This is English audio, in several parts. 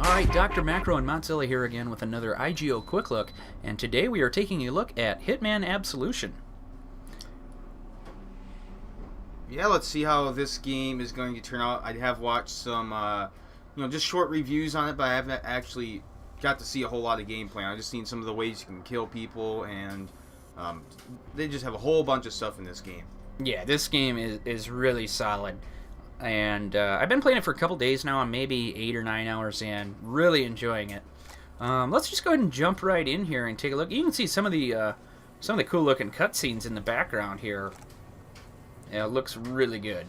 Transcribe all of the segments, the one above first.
Alright, Dr. Macro and Mottzilla here again with another IGO Quick Look, and today we are taking a look at Hitman Absolution. Yeah, let's see how this game is going to turn out. I have watched some, just short reviews on it, but I haven't actually got to see a whole lot of gameplay. I've just seen some of the ways you can kill people, and they just have a whole bunch of stuff in this game. Yeah, this game is really solid. And I've been playing it for a couple days now. I'm maybe 8 or 9 hours in. Really enjoying it. Let's just go ahead and jump right in here and take a look. You can see some of the cool looking cutscenes in the background here. Yeah, it looks really good.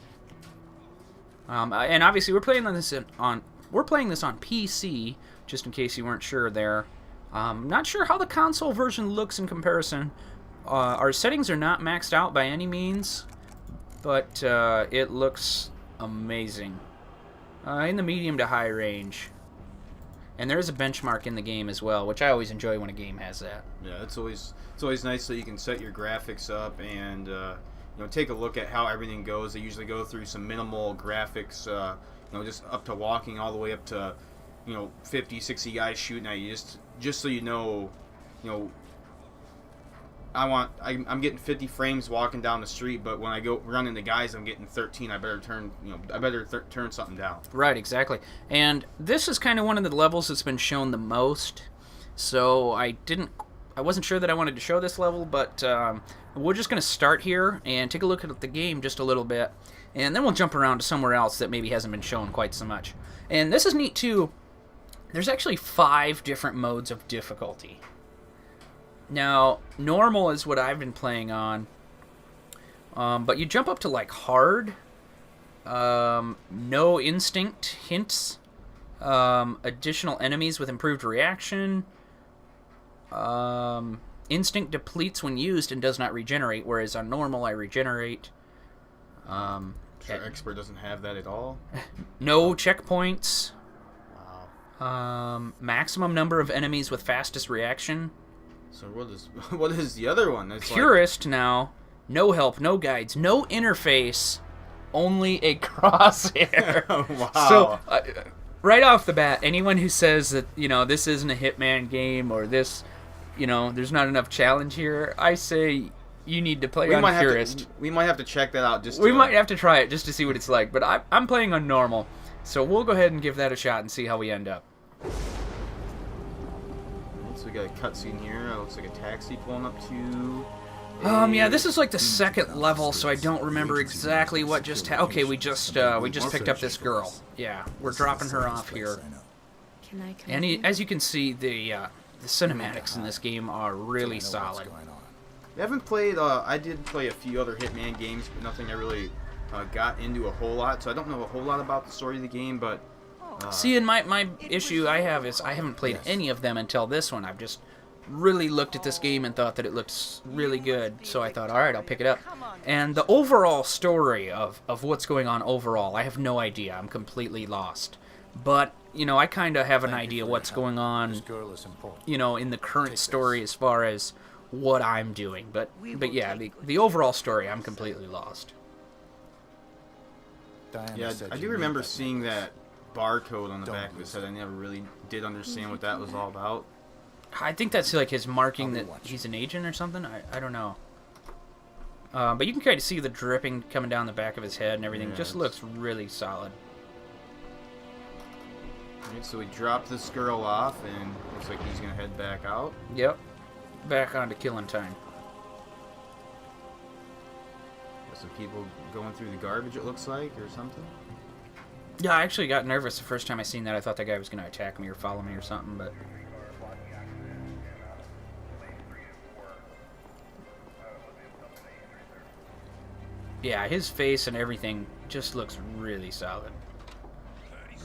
And obviously we're playing this on PC, just in case you weren't sure there. Not sure how the console version looks in comparison. Our settings are not maxed out by any means, but it looks amazing. In the medium to high range. And there is a benchmark in the game as well, which I always enjoy when a game has that. Yeah, it's always nice that you can set your graphics up and take a look at how everything goes. They usually go through some minimal graphics, just up to walking all the way up to 50, 60 guys shooting at you, just so you know. I'm getting 50 frames walking down the street, but when I go run into guys, I'm getting 13. I better turn something down. Right, exactly. And this is kind of one of the levels that's been shown the most. So I wasn't sure that I wanted to show this level, but we're just going to start here and take a look at the game just a little bit, and then we'll jump around to somewhere else that maybe hasn't been shown quite so much. And this is neat too. There's actually 5 different modes of difficulty. Now, normal is what I've been playing on, but you jump up to like hard, no instinct hints, additional enemies with improved reaction, instinct depletes when used and does not regenerate, whereas on normal I regenerate. Sure, expert doesn't have that at all. No checkpoints. Wow. Maximum number of enemies with fastest reaction. So what is the other one? It's Purist now. No help, no guides, no interface, only a crosshair. Wow. So, right off the bat, anyone who says that, this isn't a Hitman game or this, there's not enough challenge here, I say you need to play on Purist. We might have to check that out. We might have to try it just to see what it's like, but I'm playing on normal. So we'll go ahead and give that a shot and see how we end up. So we got a cutscene here. It looks like a taxi pulling up to... Yeah, this is like the second level, so I don't remember exactly what just happened. Okay, we just picked up this girl. Yeah, we're dropping her off here. And as you can see, the cinematics in this game are really solid. I haven't played... I did play a few other Hitman games, but nothing I really got into a whole lot, so I don't know a whole lot about the story of the game, but... See, and my issue I have is I haven't played any of them until this one. I've just really looked at this game and thought that it looked really good, so I thought, alright, I'll pick it up. And the overall story of what's going on overall, I have no idea. I'm completely lost. But, I kind of have an idea what's going on, in the current story as far as what I'm doing. But yeah, the overall story, I'm completely lost. Yeah, I do remember seeing that barcode on the back of his head. I never really did understand what that was all about. I think that's like his marking that he's an agent or something. I don't know. But you can kind of see the dripping coming down the back of his head and everything. Yeah, just looks really solid. Alright, so we dropped this girl off and looks like he's gonna head back out. Yep. Back on to killing time. Got some people going through the garbage, it looks like, or something. Yeah, I actually got nervous the first time I seen that. I thought that guy was going to attack me or follow me or something, but... Yeah, his face and everything just looks really solid.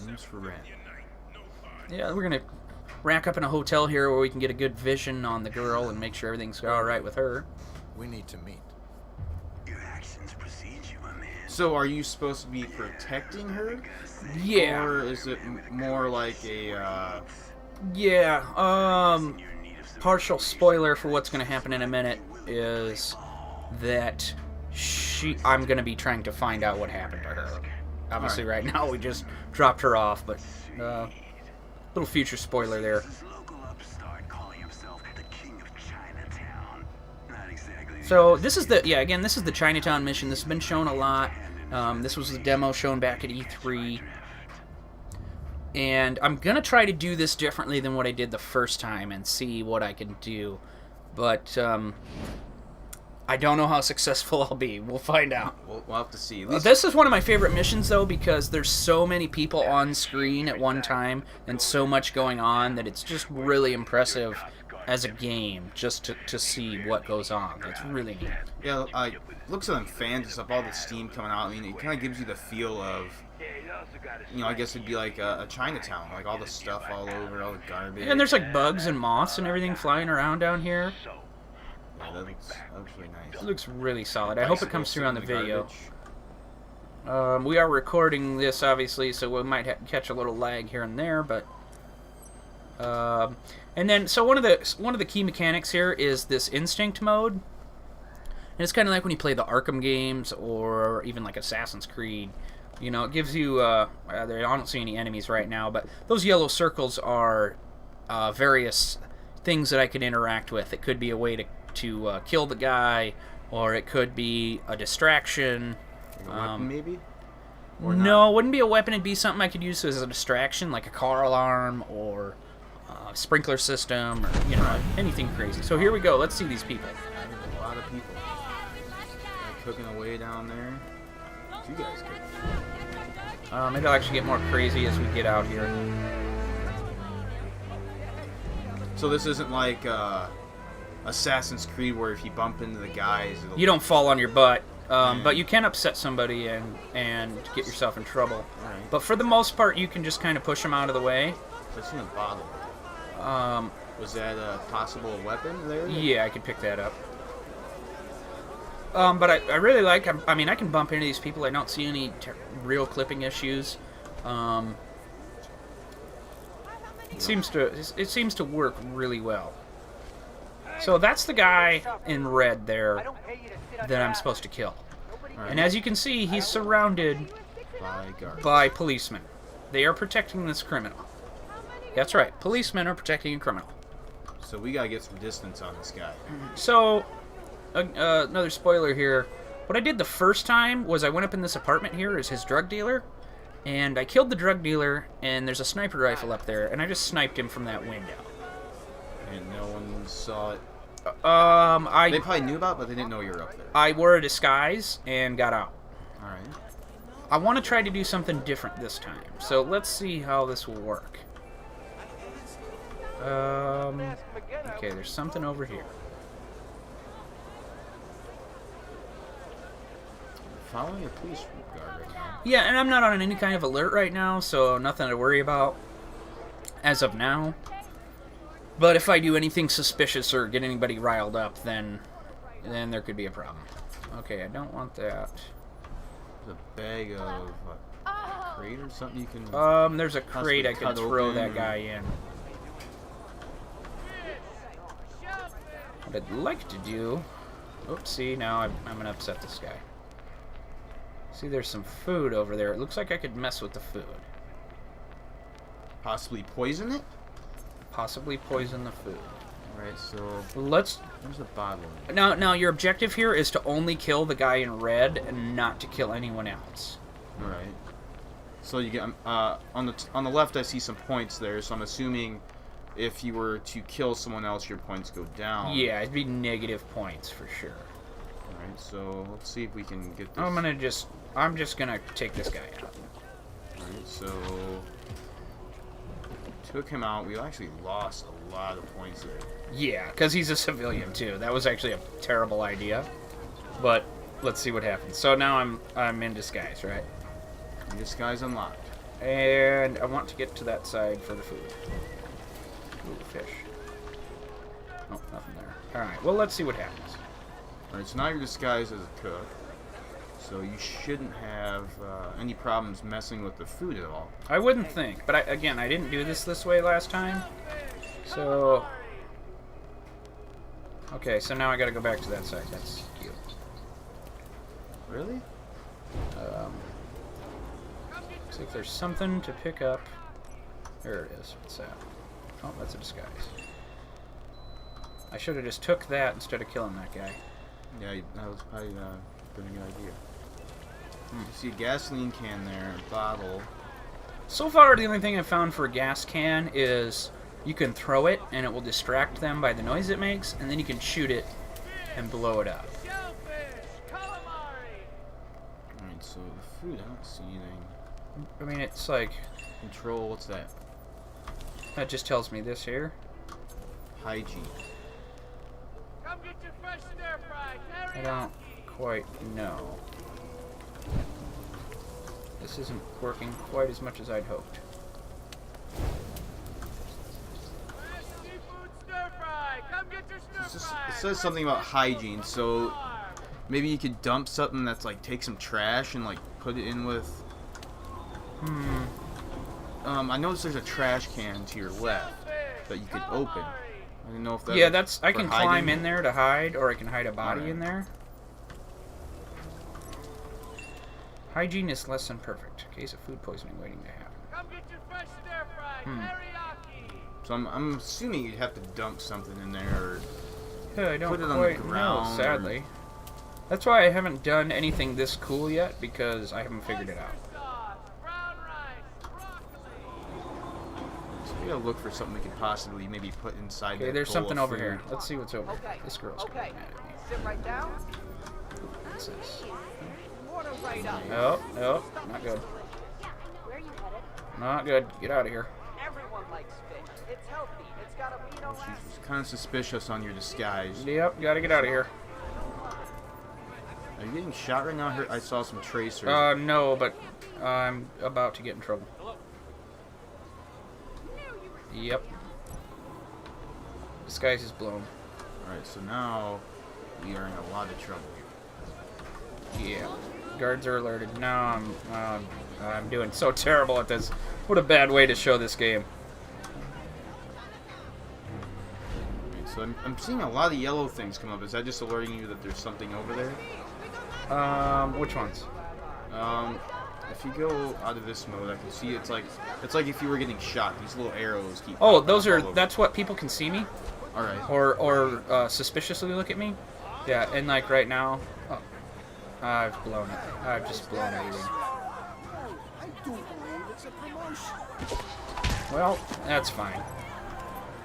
Rooms for rent. Yeah, we're going to rack up in a hotel here where we can get a good vision on the girl and make sure everything's alright with her. We need to meet. So are you supposed to be protecting her? Yeah. Or is it more like a, Yeah, partial spoiler for what's going to happen in a minute is that I'm gonna be trying to find out what happened to her. Obviously, right now we just dropped her off, but little future spoiler there. So this is the again, this is the Chinatown mission. This has been shown a lot. This was the demo shown back at E3. And I'm going to try to do this differently than what I did the first time and see what I can do. But I don't know how successful I'll be. We'll find out. We'll have to see. This is one of my favorite missions, though, because there's so many people on screen at one time and so much going on that it's just really impressive as a game just to see what goes on. It's really neat. Yeah, looks at them fans and stuff, all the steam coming out. I mean, it kind of gives you the feel of, you know, I guess it'd be like a Chinatown, like all the stuff all over, all the garbage. Yeah, and there's like bugs and moths and everything flying around down here. Yeah, that looks really nice. It looks really solid. I hope it comes through on the video. We are recording this, obviously, so we might catch a little lag here and there, but... and then, so one of the key mechanics here is this instinct mode. And it's kind of like when you play the Arkham games or even like Assassin's Creed. You know, it gives you, I don't see any enemies right now, but those yellow circles are various things that I can interact with. It could be a way to kill the guy, or it could be a distraction. Like a weapon, maybe? Or no, it wouldn't be a weapon. It'd be something I could use as a distraction, like a car alarm or a sprinkler system, or, you know, anything crazy. So here we go. Let's see these people. A lot of people. They're cooking away down there. You guys could. Maybe I'll actually get more crazy as we get out here. So this isn't like Assassin's Creed where if you bump into the guys, you don't fall on your butt, but you can upset somebody and get yourself in trouble. Right. But for the most part, you can just kind of push them out of the way. So I've seen a bottle. Was that a possible weapon there? Yeah, I could pick that up. But I really like. I mean, I can bump into these people. I don't see any real clipping issues. It seems to work really well. So that's the guy in red there that I'm supposed to kill. Right. And as you can see, he's surrounded by policemen. They are protecting this criminal. That's right. Policemen are protecting a criminal. So we gotta get some distance on this guy. So, another spoiler here. What I did the first time was I went up in this apartment here as his drug dealer, and I killed the drug dealer, and there's a sniper rifle up there, and I just sniped him from that window. And no one saw it? They probably knew about it, but they didn't know you were up there. I wore a disguise and got out. Alright. I want to try to do something different this time, so let's see how this will work. Okay, there's something over here. Following a police guard right now. Yeah, and I'm not on any kind of alert right now, so nothing to worry about as of now. But if I do anything suspicious or get anybody riled up, then there could be a problem. Okay, I don't want that. There's a bag of a crate or something you can. There's a crate I could throw that guy in. What I'd like to do. Oops, see, now I'm gonna upset this guy. See, there's some food over there. It looks like I could mess with the food. Possibly poison it? Possibly poison the food. Alright, so let's... There's a bottle. Now, your objective here is to only kill the guy in red and not to kill anyone else. Alright. So you get... on the left, I see some points there, so I'm assuming if you were to kill someone else, your points go down. Yeah, it'd be negative points for sure. Alright, so let's see if we can get this... I'm just gonna take this guy out. Alright, so... Took him out. We actually lost a lot of points there. Yeah, because he's a civilian too. That was actually a terrible idea. But let's see what happens. So now I'm in disguise, right? Disguise unlocked. And I want to get to that side for the food. Ooh, fish. Oh, nothing there. Alright, well, let's see what happens. Alright, so now you're disguised as a cook. So you shouldn't have any problems messing with the food at all. I wouldn't think, but I didn't do this way last time. So... Okay, so now I gotta go back to that side. That's cute. Really? Looks like there's something to pick up. There it is. What's that? Oh, that's a disguise. I should have just took that instead of killing that guy. Yeah, that was probably a pretty good idea. You see a gasoline can there, a bottle. So far, the only thing I've found for a gas can is you can throw it and it will distract them by the noise it makes, and then you can shoot it and blow it up. Alright, so the food, I don't see anything. I mean, it's like... Control, what's that? That just tells me this here. Hygiene. Come get your fresh stir fry. I don't quite know. This isn't working quite as much as I'd hoped. Fresh seafood stir fry. Come get your stir fry. It says something about hygiene, so maybe you could dump something that's like take some trash and like put it in with. I noticed there's a trash can to your left that you could open. I didn't know if that. Yeah, was I for can hiding. climb in there to hide, or I can hide a body Alright. in there. Hygiene is less than perfect. Case of food poisoning waiting to happen. Come get your fresh stir fry. Teriyaki. So I'm assuming you'd have to dump something in there. Or Yeah, I don't Put it on the quite know, ground. sadly. That's why I haven't done anything this cool yet, because I haven't figured it out. Sauce, brown rice, broccoli. so we gotta look for something we could possibly maybe put inside. Okay, that there's bowl something of over food. here. Let's see what's over here. Okay. This girl's Okay. getting mad at me. Sit right down. What's this? Water right up. Nope, nope, not good. Where are you headed? Not good. Get out of here. Everyone likes fish. It's healthy. It's got amino acids. She's kind of suspicious on your disguise. Yep, gotta get out of here. Are you getting shot right now? I saw some tracers. No, but I'm about to get in trouble. Yep. Disguise is blown. Alright, so now we are in a lot of trouble. Yeah. Guards are alerted. Now I'm doing so terrible at this. What a bad way to show this game. Alright, so I'm seeing a lot of yellow things come up. Is that just alerting you that there's something over there? Which ones? If you go out of this mode, I can see it's like if you were getting shot. These little arrows keep. Oh, popping those up are. all over. That's what people can see me, All right. or suspiciously look at me. Yeah, and like right now, oh, I've blown it. I've just blown everything. I do believe it's a promotion. Well, that's fine.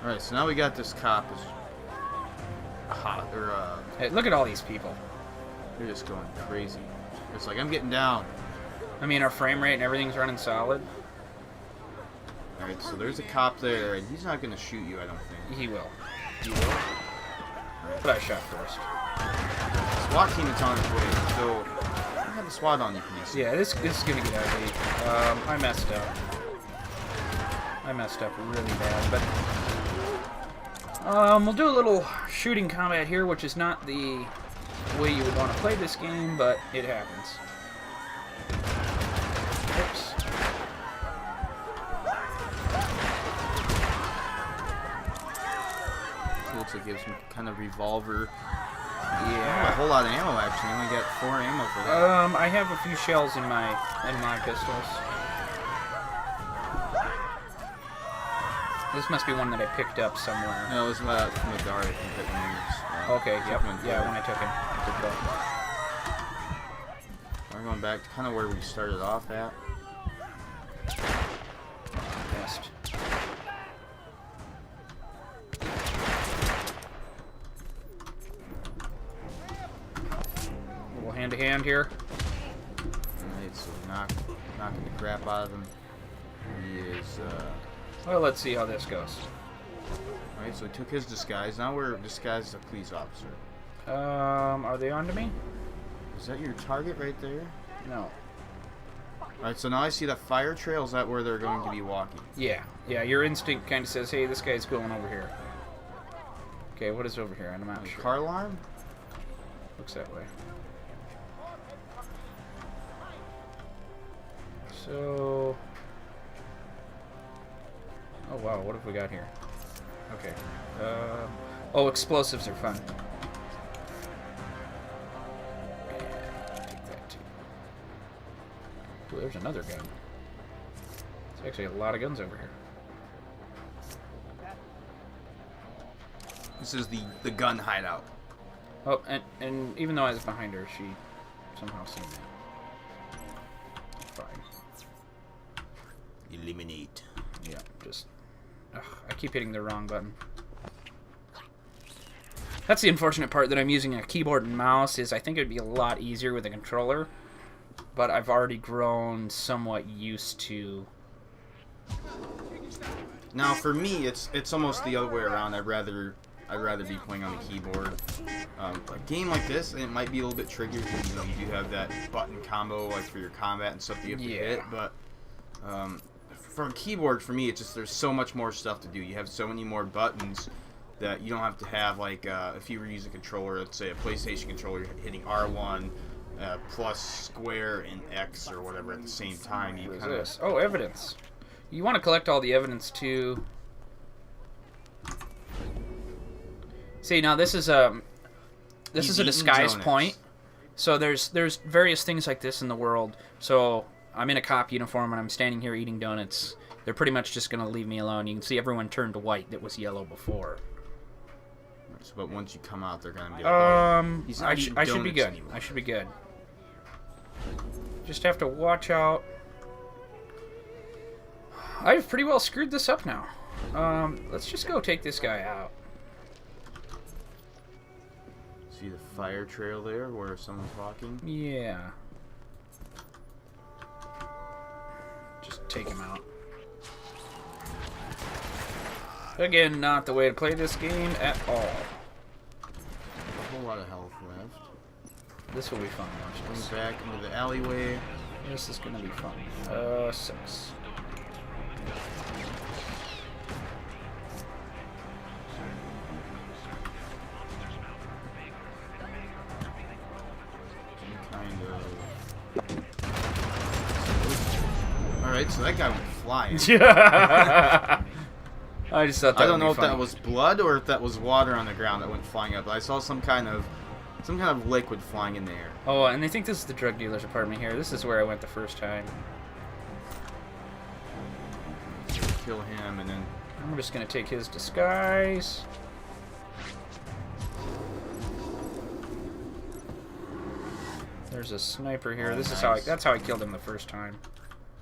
All right. So now we got this cop is hot or Hey, look at all these people. they're just going crazy. It's like I'm getting down. I mean, our frame rate and everything's running solid. All right. So there's a cop there, and he's not gonna shoot you. I don't think. He will. He will. But I shot first. SWAT team is on its way. So I have the SWAT on you, please. Yeah, this is gonna get ugly. I messed up. I messed up really bad, but we'll do a little shooting combat here, which is not the way you would want to play this game, but it happens. Oops. So it looks like he has some kind of revolver. Not a Yeah. whole lot of ammo actually. I only got 4 ammo for that. I have a few shells in my pistols. This must be one that I picked up somewhere. No, it was from the guard. I think that moves. Okay, yep. Yeah, when I took it. Good call. We're going back to kind of where we started off at. Best. A little hand to hand here. Alright, so knocking the crap out of him. He is, Well, let's see how this goes. Alright, so he took his disguise. Now we're disguised as a police officer. Are they onto me? Is that your target right there? No. Alright, so now I see that fire trail. Is that where they're going to be walking? Yeah. Yeah, your instinct kind of says, hey, this guy's going over here. Okay, what is over here? I'm not The sure. car alarm? Looks that way. So... Oh, wow, what have we got here? Okay. Oh, explosives are fun. Take that Ooh, there's another gun. There's actually a lot of guns over here. This is the gun hideout. Oh, and even though I was behind her, she somehow seen me. Fine. Eliminate. Yeah, just... Ugh, I keep hitting the wrong button. That's the unfortunate part, that I'm using a keyboard and mouse, is I think it would be a lot easier with a controller. But I've already grown somewhat used to... Now, for me, it's almost the other way around. I'd rather be playing on the keyboard. A game like this, it might be a little bit trickier because you do have that button combo like for your combat and stuff that you have to hit. But for a keyboard, for me, it's just there's so much more stuff to do. You have so many more buttons that you don't have to have like if you were using a controller, let's say a PlayStation controller, you're hitting R1 plus square and X or whatever at the same time. You What is kind of this? Oh, evidence. You want to collect all the evidence too. See, now this is a disguise point. So there's various things like this in the world. So I'm in a cop uniform and I'm standing here eating donuts. They're pretty much just gonna leave me alone. You can see everyone turned white that was yellow before. But once you come out, they're gonna be like, oh, he's not eating I should be donuts good. anymore. I should be good. Just have to watch out. I've pretty well screwed this up now. Let's just go take this guy out. See the fire trail there where someone's walking? Yeah. Just take him out. Again, not the way to play this game at all. A whole lot of health left. This will be fun. Watch Going this. back into the alleyway. This is gonna be fun. 6. Kind of. Alright, so that guy went flying. I just thought that I don't would know be if funny. that was blood or if that was water on the ground that went flying up. I saw some kind of liquid flying in the air. Oh, and I think this is the drug dealer's apartment here. This is where I went the first time. Kill him and then I'm just gonna take his disguise. There's a sniper here. This is how that's how I killed him the first time.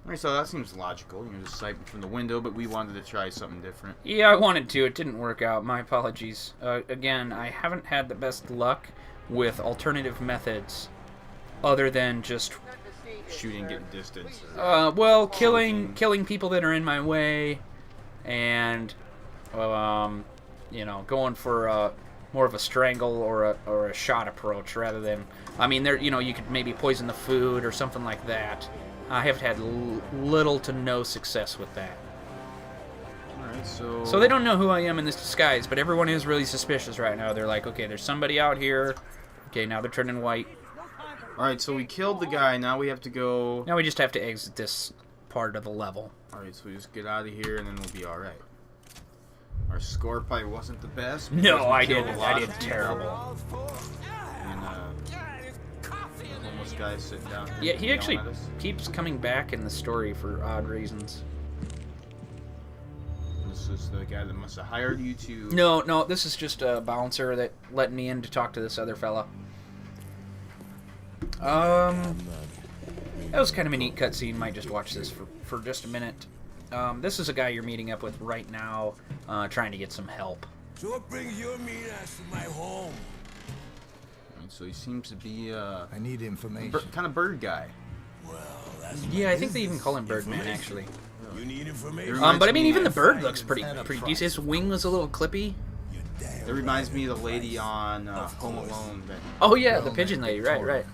Alright, so that seems logical. You're just sniping from the window, but we wanted to try something different. Yeah, I wanted to. It didn't work out. My apologies. Again, I haven't had the best luck with alternative methods other than just Shooting, getting distance. well, killing people that are in my way, and you know, going for more of a strangle or a shot approach rather than. I mean, there, you know, you could maybe poison the food or something like that. I have had little to no success with that. Alright, so... So they don't know who I am in this disguise, but everyone is really suspicious right now. They're like, okay, there's somebody out here. Okay, now they're turning white. Alright, so we killed the guy. Now we have to go... Now we just have to exit this part of the level. Alright, so we just get out of here and then we'll be alright. Our score probably wasn't the best. No, because we I killed did. a lot I did of people. terrible. And, the homeless guy sitting down here. Yeah, he yelling actually at us. keeps coming back in the story for odd reasons. This is the guy that must have hired you to... No, this is just a bouncer that let me in to talk to this other fella. That was kind of a neat cutscene. Might just watch this for just a minute. This is a guy you're meeting up with right now, trying to get some help. So what brings your mean ass to my home? So he seems to be I need information. kind of bird guy. Well, that's Yeah, I think they even call him Birdman, actually. you need information. But I mean, even the bird looks pretty decent. His wing was a little clippy. You're damn It reminds me of the lady on Home Alone. That Oh yeah, the pigeon lady, right.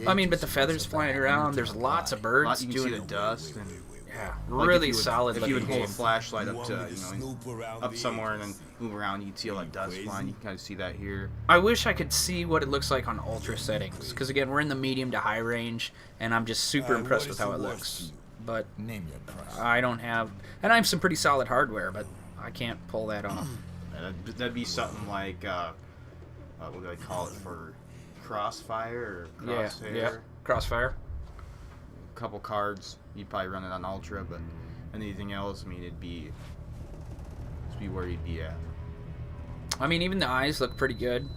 I mean, but the feathers flying around. There's lots of birds you can see doing the dust. And, yeah, like, really if you would, solid If you would looking hold a game. flashlight up want to, me to snoop around up the somewhere and edges? then move around, you'd see all that dust flying. You can kind of see that here. I wish I could see what it looks like on ultra settings, because again, we're in the medium to high range, and I'm just super Alright, impressed what with is how the it worst looks. to you? But Name your price. I don't have, and I have some pretty solid hardware, but I can't pull that off. That'd be something like, what do I call it for Crossfire or Crosshair? Yeah, Crossfire. couple cards, you'd probably run it on Ultra, but anything else, I mean, it'd be where you'd be at. I mean, even the eyes look pretty good.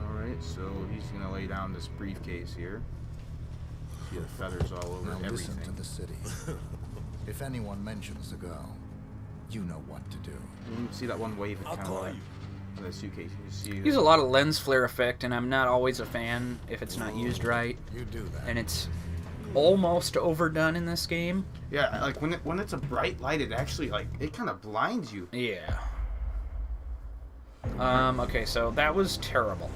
Alright, so he's gonna lay down this briefcase here. See the feathers all over Now listen everything. to the city. If anyone mentions the girl, you know what to do. You see that one wave of I'll kind call of you. the suitcase. You see Use a lot of lens flare effect, and I'm not always a fan if it's not used right. You do that. And it's almost overdone in this game. Yeah, like when it's a bright light, it actually like it kind of blinds you. Yeah. Okay, so that was terrible.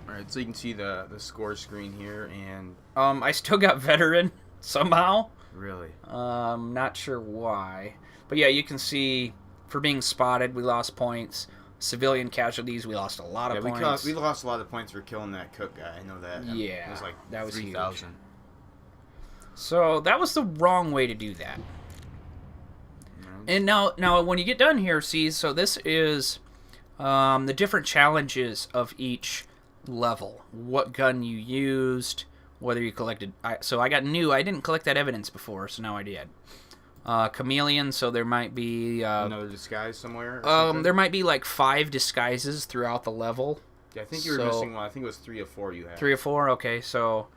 Alright, so you can see the score screen here, and I still got veteran somehow. really, Not sure why. But yeah, you can see for being spotted, we lost points. Civilian casualties, we lost a lot of points. we lost a lot of points for killing that cook guy. I know that. Yeah, it was like that was 3,000. So that was the wrong way to do that. And now when you get done here, see, so this is the different challenges of each level. What gun you used, whether you collected... So I got new. I didn't collect that evidence before, so now I did. Chameleon, so there might be... Another disguise somewhere? Or something? there might be like 5 disguises throughout the level. Yeah, I think you were missing one. I think it was 3 or 4 you had. 3 or 4? Okay, so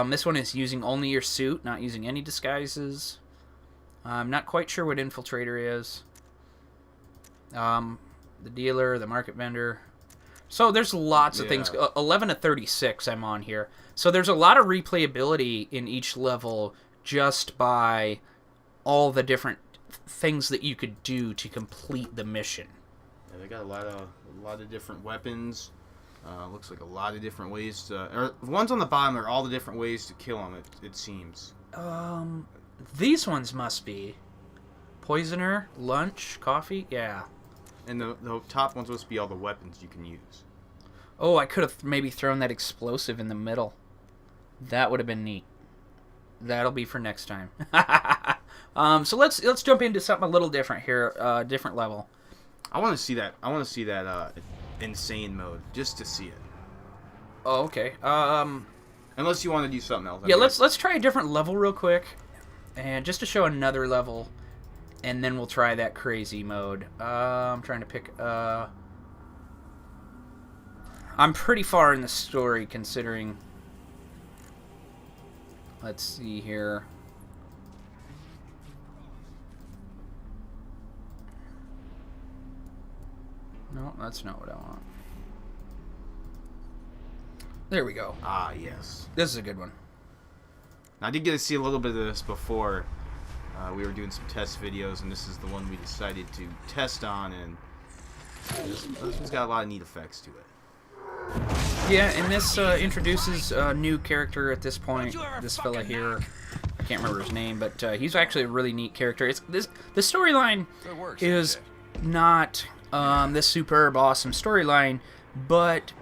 this one is using only your suit, not using any disguises. I'm not quite sure what Infiltrator is. The dealer, the market vendor. So there's lots of things. 11 to 36 I'm on here. So there's a lot of replayability in each level just by all the different things that you could do to complete the mission. Yeah, they got a lot of different weapons. Looks like a lot of different ways to... Or the ones on the bottom are all the different ways to kill them, it seems. These ones must be Poisoner, Lunch, Coffee, yeah. And the top one's supposed to be all the weapons you can use. Oh, I could have maybe thrown that explosive in the middle. That would have been neat. That'll be for next time. So let's jump into something a little different here, different level. I want to see that. I want to see that insane mode just to see it. Oh, okay. Unless you want to do something else. Yeah, let's try a different level real quick, and just to show another level, and then we'll try that crazy mode. I'm trying to pick. I'm pretty far in the story considering. Let's see here. No, that's not what I want. There we go. Ah, yes. This is a good one. Now, I did get to see a little bit of this before. We were doing some test videos, and this is the one we decided to test on, and this one's got a lot of neat effects to it. Yeah, and this introduces a new character at this point. This fella here, I can't remember his name, but he's actually a really neat character. The storyline is not this superb awesome storyline, but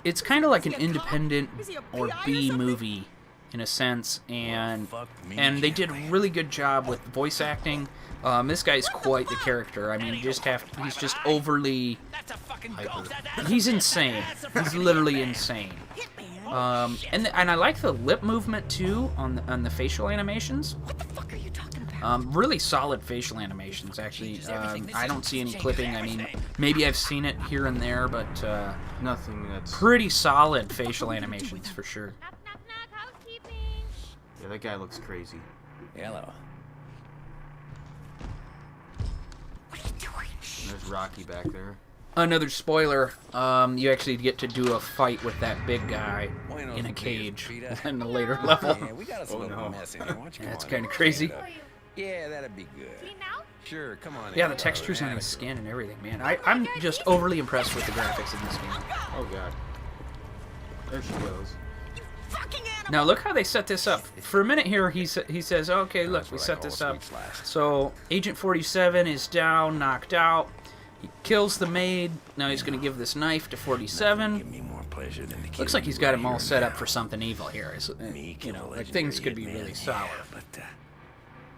it's kind of like an independent or B movie in a sense, and they did a really good job with voice acting. This guy's quite the character. I mean, he's just overly hyper. He's insane. He's literally insane. And I like the lip movement too on the facial animations. What the fuck are you talking about? Really solid facial animations, actually. I don't see any clipping. I mean, maybe I've seen it here and there, but Nothing that's... pretty solid facial animations for sure. Knock, knock, knock, housekeeping. Yeah, that guy looks crazy. Hello. What are you doing? And there's Rocky back there. Another spoiler, you actually get to do a fight with that big guy in a cage in the later level. Yeah, we got us a little mess in here. Why don't you come That's on kind of over? crazy. Yeah, that'd be good. See now? Sure, come on. Yeah, in, the textures on brother. his skin and everything, man. I'm just overly impressed with the graphics in this game. Oh, God. There she goes. Fucking animal! Now look how they set this up. For a minute here, he says, "Okay, look, we That's what I set call this a up." sweet slash. So Agent 47 is down, knocked out. He kills the maid. Now he's going to give this knife to Give 47. me more pleasure than to kill Looks like you he's got right him all here set and up for something evil here. Me You know, kill a like things could be legendary really hitman. sour. Yeah, but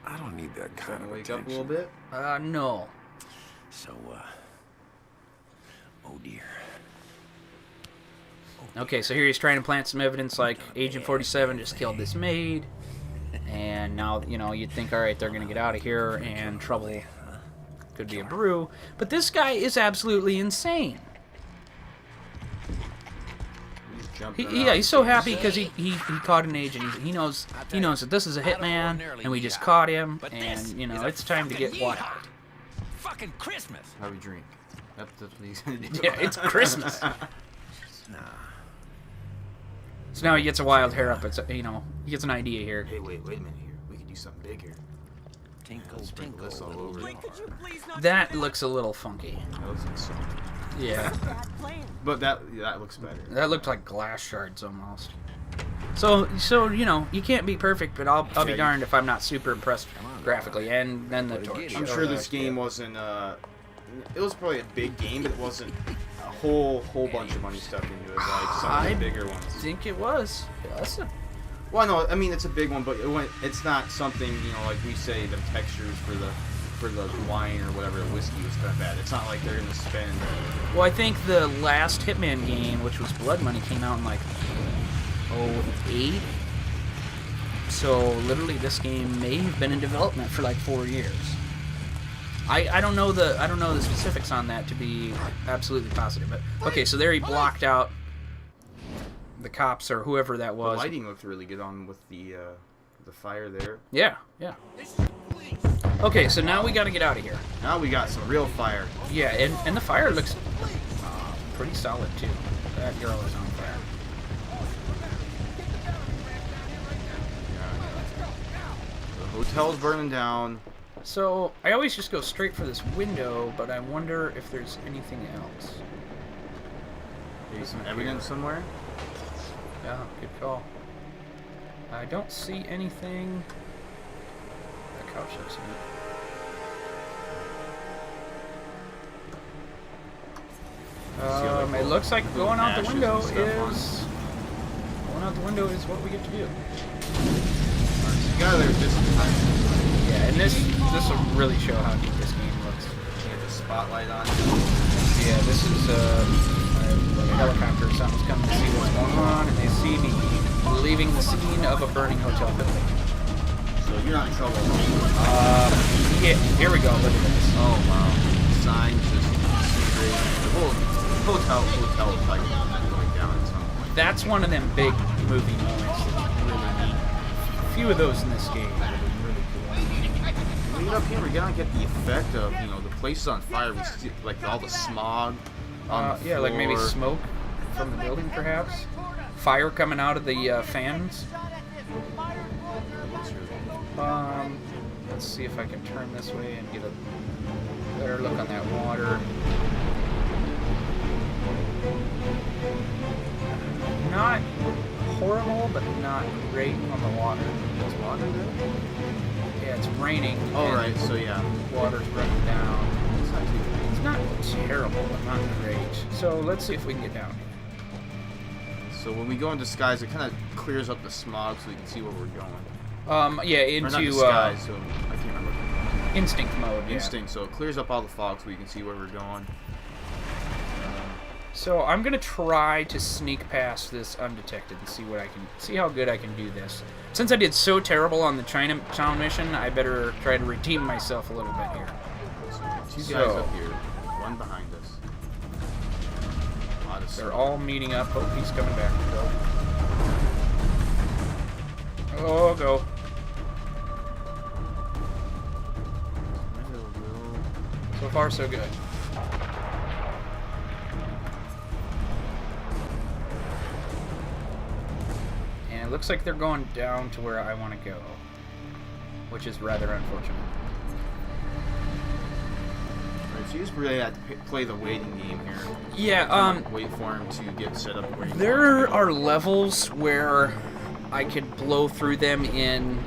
I don't need that kind Trying to of wake up a attention. little bit. No. So, oh dear. Okay, so here he's trying to plant some evidence like Agent 47 just killed this maid. And now, you know, you'd think, all right, they're going to get out of here and trouble could be a brew. But this guy is absolutely insane. He's so happy because he caught an agent. He knows that this is a hitman, and we just caught him, and, you know, it's time to get wild. Fucking Christmas. How we drink. That's what he's going to do. Yeah, it's Christmas. So now he gets a wild hair up. It's, you know, he gets an idea here. Hey, wait a minute here. We could do something big here. Tinkle, Sprinkle tinkle. this all over. That looks a little funky. That looks like something. Yeah. But that looks better. That looked like glass shards almost. So you know, you can't be perfect, but I'll be darned if I'm not super impressed graphically. And then the torch. I'm sure this game wasn't. It was probably a big game, but it wasn't a whole bunch of money stuck into it, like some of the bigger ones. I think it was. Well, no, I mean it's a big one, but it's not something, you know, like we say the textures for the wine or whatever, the whiskey was kind of bad. It's not like they're gonna spend. Well, I think the last Hitman game, which was Blood Money, came out in like 2008. So literally, this game may have been in development for like 4 years. I don't know the specifics on that to be absolutely positive, but okay. So there he blocked out the cops or whoever that was. The lighting looked really good on with the fire there. Yeah. Okay, so now we got to get out of here. Now we got some real fire. Yeah, and the fire looks pretty solid too. That girl is on fire. The hotel's burning down. So I always just go straight for this window, but I wonder if there's anything else. Maybe some evidence somewhere. Yeah, good call. I don't see anything. That couch looks neat. It looks like going out the window is what we get to do. You got there just in time. Yeah, and this will really show how deep this game looks. You get the spotlight on. Yeah, this is like a helicopter or something's coming to see what's going on, and they see me leaving the scene of a burning hotel building. So you're not in trouble. Yeah, here we go. Look at this. Oh wow. Signs just disintegrating. The whole hotel is like going down at some point. That's one of them big movie moments that's really neat. A few of those in this game that are really cool. When we get up here, we're gonna get the effect of, you know, the place is on fire. We see like all the smog on the yeah, like maybe floor. smoke from the building, perhaps. Fire coming out of the fans. Let's see if I can turn this way and get a better look on that water. Not horrible, but not great on the water. There's water there? Yeah, it's raining. Oh, and right, so yeah. Water's running down. It's not too bad. It's not terrible, but not great. So let's see if we can get down here. So when we go in disguise, it kind of clears up the smog so we can see where we're going. Yeah, Or not into disguise, so I can't remember. instinct mode. Yeah. Instinct, so it clears up all the fog so we can see where we're going. So I'm gonna try to sneak past this undetected and see how good I can do this. Since I did so terrible on the CHINATOWN mission, I better try to redeem myself a little bit here. Two guys up here, one behind us. A lot of They're smoke. all meeting up. Oh, he's coming back. Go. Go. So far, so good. And it looks like they're going down to where I want to go, which is rather unfortunate. Right, so you just really have to play the waiting game here. Yeah, Wait for him to get set up where you there want. are levels where I could blow through them in,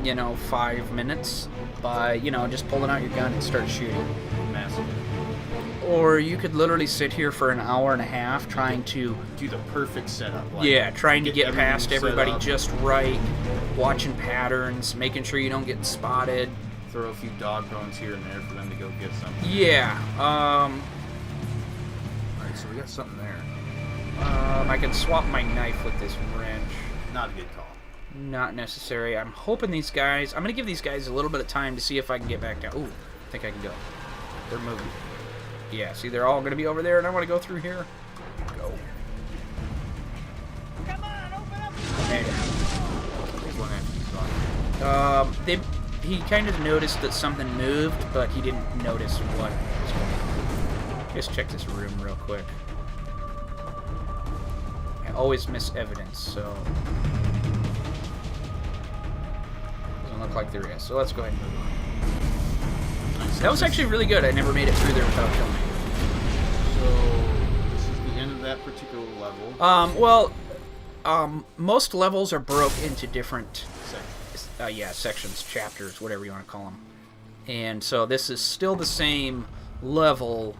5 minutes by, just pulling out your gun and start shooting. Massive. Or you could literally sit here for an hour and a half trying to... Do the perfect setup. trying to get everything past set everybody up, just right, watching patterns, making sure you don't get spotted. throw a few dog bones here and there for them to go get something. Yeah, Alright, so we got something there. I can swap my knife with this wrench. Not a good call. Not necessary. I'm hoping these guys... I'm going to give these guys a little bit of time to see if I can get back down. Ooh, I think I can go. They're moving. Yeah, see, they're all going to be over there, and I want to go through here. Go. Come on, open up. There. There's one after you saw. He kind of noticed that something moved, but he didn't notice what was going on. Just check this room real quick. I always miss evidence, so... Doesn't look like there is, so let's go ahead and move on. That was actually really good. I never made it through there without killing. So, this is the end of that particular level. Most levels are broke into different... Second. sections, chapters, whatever you want to call them. And so this is still the same level,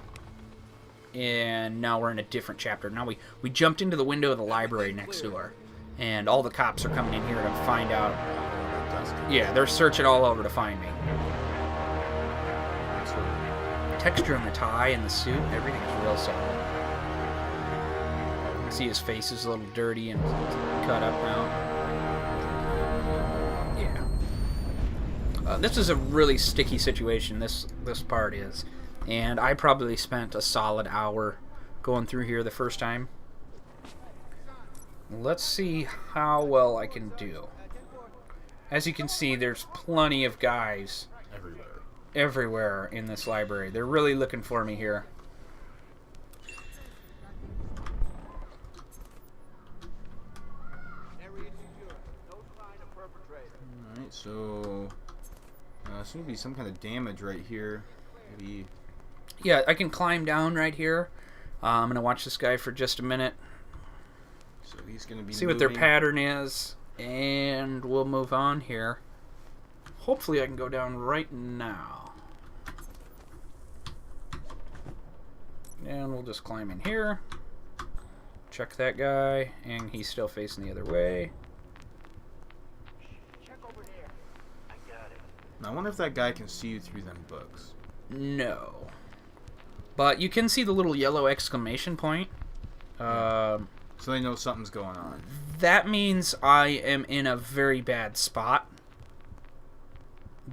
and now we're in a different chapter. Now we jumped into the window of the library next door, and all the cops are coming in here to find out. Yeah, they're searching all over to find me. Texture on the tie and the suit, everything's real solid. You can see his face is a little dirty and cut up now. This is a really sticky situation, this part is. And I probably spent a solid hour going through here the first time. Let's see how well I can do. As you can see, there's plenty of guys everywhere in this library. They're really looking for me here. Alright, so... seems to be some kind of damage right here. Maybe... Yeah, I can climb down right here. I'm going to watch this guy for just a minute. So he's going to be see what their pattern is. And we'll move on here. Hopefully I can go down right now. And we'll just climb in here. Check that guy. And he's still facing the other way. I wonder if that guy can see you through them books. No. But you can see the little yellow exclamation point. So they know something's going on. That means I am in a very bad spot.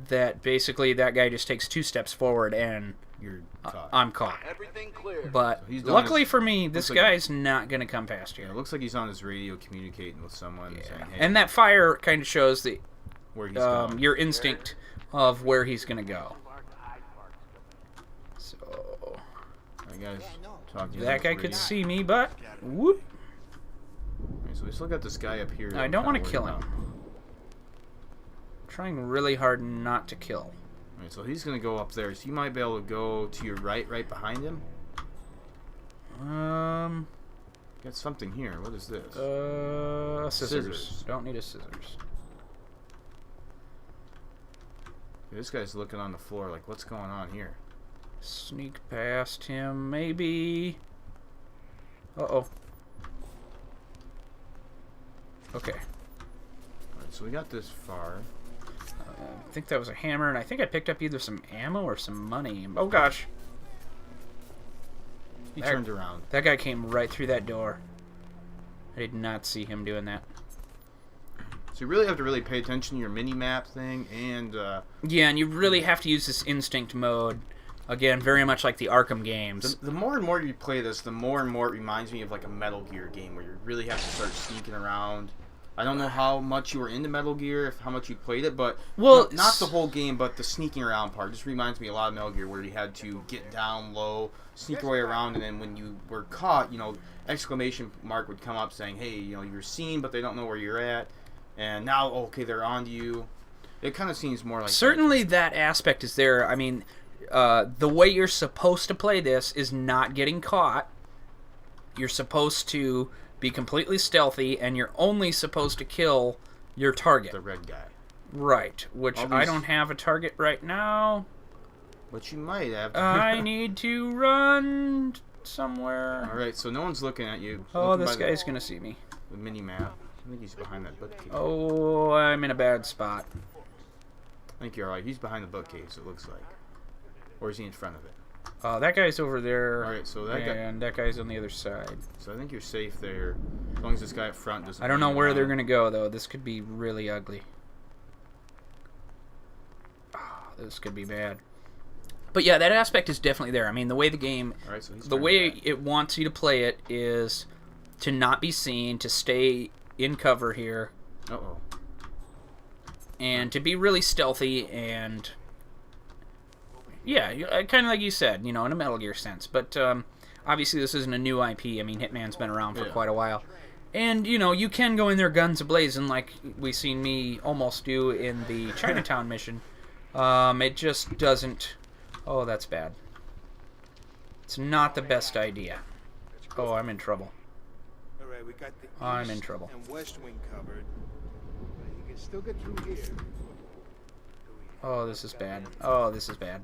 That basically that guy just takes 2 steps forward and You're caught. I'm caught. Everything clear. But So he's done luckily his- for me, this looks like- guy's not going to come past here. Yeah, it looks like he's on his radio communicating with someone. Saying, hey, And that fire kind of shows the where he's going. your instinct of where he's going to go. So That guy's talking. that guy could see me, but whoop. Alright, so we still got this guy up here. I I'm don't want to kinda kill worried him. about. Trying really hard not to kill. Alright, so he's gonna go up there. So you might be able to go to your right behind him. Got something here. What is this? Scissors. Don't need a scissors. This guy's looking on the floor like, what's going on here? Sneak past him, maybe. Uh-oh. Okay. Alright, so we got this far. I think that was a hammer, and I think I picked up either some ammo or some money. Oh, gosh. He That- turned around. That guy came right through that door. I did not see him doing that. So you really have to really pay attention to your mini-map thing, and Yeah, and you really have to use this instinct mode. Again, very much like the Arkham games. the more and more you play this, the more and more it reminds me of like a Metal Gear game where you really have to start sneaking around. I don't know how much you were into Metal Gear, how much you played it, but Well, not the whole game, but the sneaking around part just reminds me a lot of Metal Gear, where you had to get down low, sneak your way around, and then when you were caught, exclamation mark would come up saying, "Hey, you're seen, but they don't know where you're at." And now, okay, they're on to you. It kind of seems more like Certainly that aspect is there. I mean, the way you're supposed to play this is not getting caught. You're supposed to be completely stealthy, and you're only supposed to kill your target. the red guy. Right, which All I these- don't have a target right now. But you might have. I need to run somewhere. Alright, so no one's looking at you. Oh, Looking this by guy's going to see me. the mini-map. I think he's behind that bookcase. Oh, I'm in a bad spot. I think you're alright. He's behind the bookcase, it looks like. Or is he in front of it? That guy's over there. All right, so that guy. And that guy's on the other side. So I think you're safe there, as long as this guy up front doesn't. I don't know hang where around. they're gonna go though. This could be really ugly. This could be bad. But yeah, that aspect is definitely there. I mean, the way the game, All right, so he's the turning way back. it wants you to play it is to not be seen, to stay in cover here, Uh-oh. and to be really stealthy and yeah, kind of like you said, you know, in a Metal Gear sense. But obviously, this isn't a new IP. I mean, Hitman's been around for Yeah. quite a while. And, you know, you can go in there guns a-blazing like we seen me almost do in the Chinatown mission. It just doesn't... Oh, that's bad. It's not the best idea. Oh, I'm in trouble. All right, we got the I'm east in trouble. and west wing covered. You can still get through here. Oh, this is bad. Oh, this is bad.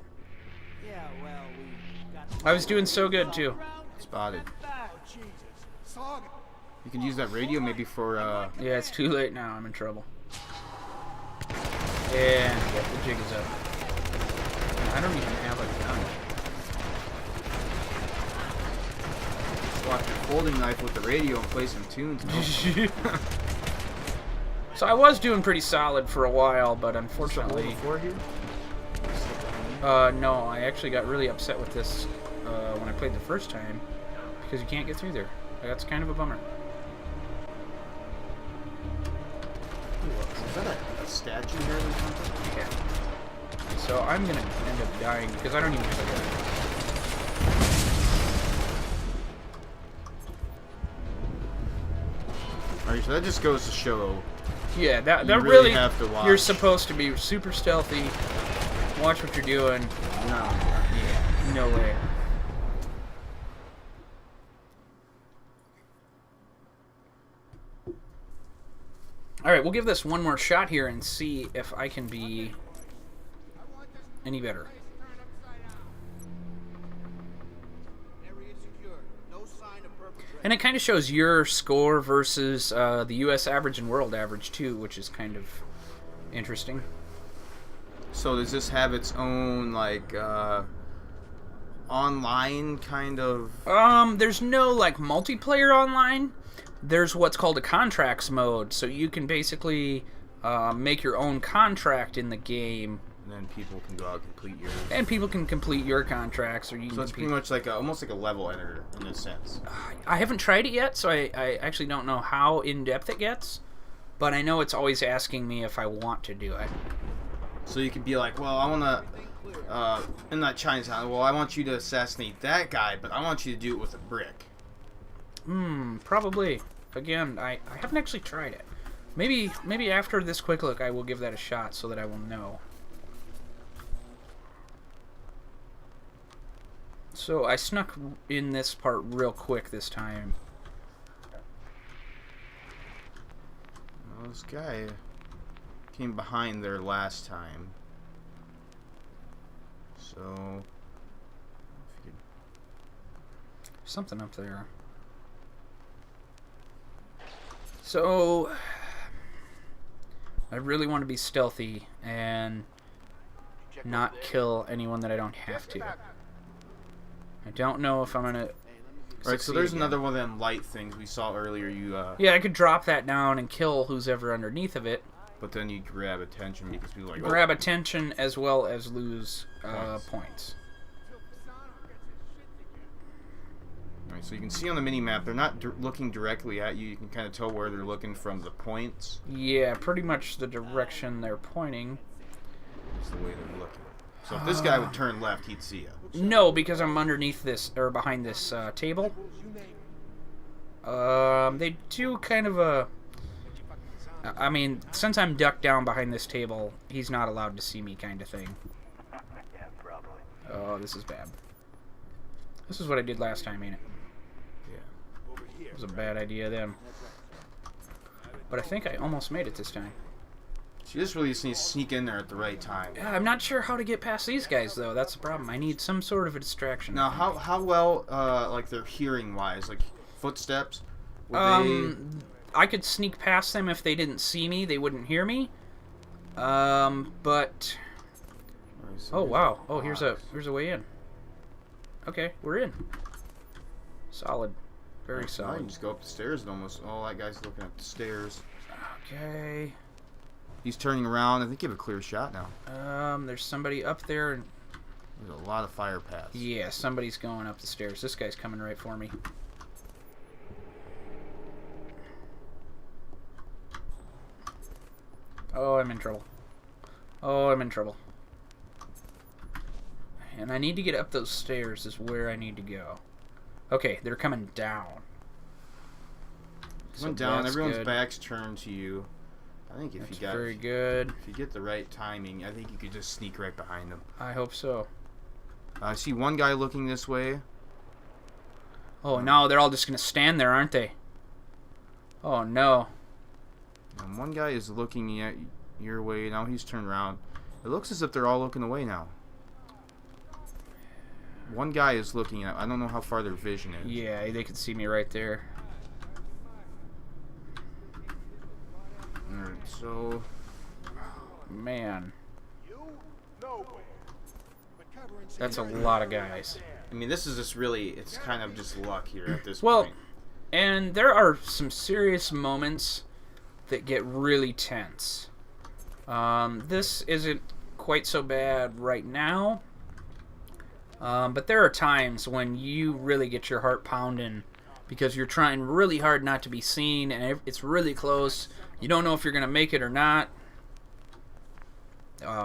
Yeah, well, we got... I was doing so good, too. Spotted. Oh, Jesus. Saw it. You can use that radio maybe for. Yeah, it's too late now. I'm in trouble. And yeah, the jig is up. I don't even have a gun. Swap your folding knife with the radio and play some tunes. No? So I was doing pretty solid for a while, but Hold unfortunately... before here. No, I actually got really upset with this when I played the first time because you can't get through there. That's kind of a bummer. Is that a statue here or something? Yeah. So I'm gonna end up dying because I don't even have a gun. Alright, so that just goes to show. Yeah, that You really, really have to watch. You're supposed to be super stealthy. Watch what you're doing. No. Yeah, no way. Alright, we'll give this one more shot here and see if I can be any better. Area secure. No sign of perpetration. And it kind of shows your score versus the U.S. average and world average, too, which is kind of interesting. So does this have its own like online kind of? There's no, like, multiplayer online. There's what's called a contracts mode, so you can basically make your own contract in the game, And then people can go out and complete yours. and people can complete your contracts, or you So can it's pretty much like almost like a level editor in a sense. I haven't tried it yet, so I actually don't know how in-depth it gets, but I know it's always asking me if I want to do it. So you could be like, well, I want to, in that Chinatown, well, I want you to assassinate that guy, but I want you to do it with a brick. Probably. Again, I haven't actually tried it. Maybe after this quick look I will give that a shot so that I will know. So I snuck in this part real quick this time. Well, this guy came behind there last time. So, if you Something up there. So I really want to be stealthy and not kill anyone that I don't have to. I don't know if I'm gonna. Alright, so there's again. another one of them light things we saw earlier. You Yeah, I could drop that down and kill who's ever underneath of it. but then you grab attention because people are like, Grab attention as well as lose points. Alright, so you can see on the mini map they're not looking directly at you. You can kind of tell where they're looking from the points. Yeah, pretty much the direction they're pointing. It's the way they're looking. So if this guy would turn left, he'd see you. No, because I'm underneath this or behind this table. They do kind of a. I mean, since I'm ducked down behind this table, he's not allowed to see me, kind of thing. Oh, this is bad. This is what I did last time, ain't it? Yeah. It was a bad idea then. But I think I almost made it this time. So you just really just need to sneak in there at the right time. Yeah, I'm not sure how to get past these guys, though. That's the problem. I need some sort of a distraction. Now, how well, like, they're hearing-wise? Like, footsteps? Would I could sneak past them if they didn't see me. They wouldn't hear me. But... Oh, wow. Oh, here's a way in. Okay, we're in. Solid. Very I can solid. just go up the stairs and almost. Oh, that guy's looking up the stairs. Okay. He's turning around. I think you have a clear shot now. There's somebody up there. And There's a lot of fire paths. yeah, somebody's going up the stairs. This guy's coming right for me. Oh, I'm in trouble. Oh, I'm in trouble. And I need to get up those stairs is where I need to go. Okay, they're coming down. Coming down, everyone's back's turned to you. I think if That's you got very good. if you get the right timing, I think you could just sneak right behind them. I hope so. I see one guy looking this way. Oh no, they're all just gonna stand there, aren't they? Oh no. And one guy is looking at your way. Now he's turned around. It looks as if they're all looking away now. One guy is looking at. I don't know how far their vision is. Yeah, they could see me right there. Alright, so Man, You nowhere. that's a lot of guys. I mean, this is just really. It's kind of just luck here at this Well, point. and there are some serious moments that get really tense. This isn't quite so bad right now. But there are times when you really get your heart pounding because you're trying really hard not to be seen and it's really close. You don't know if you're going to make it or not.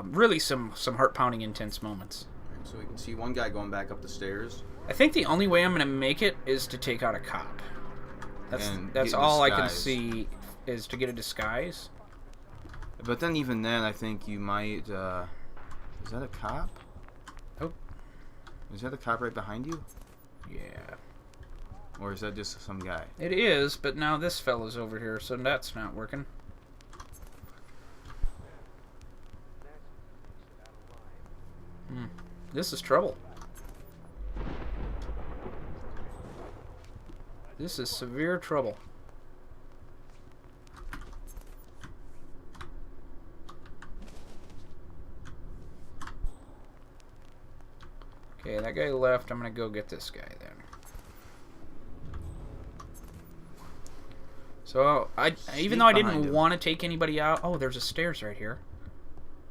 Really some heart pounding intense moments. So we can see one guy going back up the stairs. I think the only way I'm going to make it is to take out a cop. And That's get all I can disguise. see is to get a disguise. But then even then, I think you might. Is that a cop? Oh. Is that a cop right behind you? Yeah. Or is that just some guy? It is, but now this fella's over here, so that's not working. This is trouble. This is severe trouble. Okay, that guy left. I'm gonna go get this guy then. So, even though I behind didn't him. want to take anybody out... Oh, there's a stairs right here.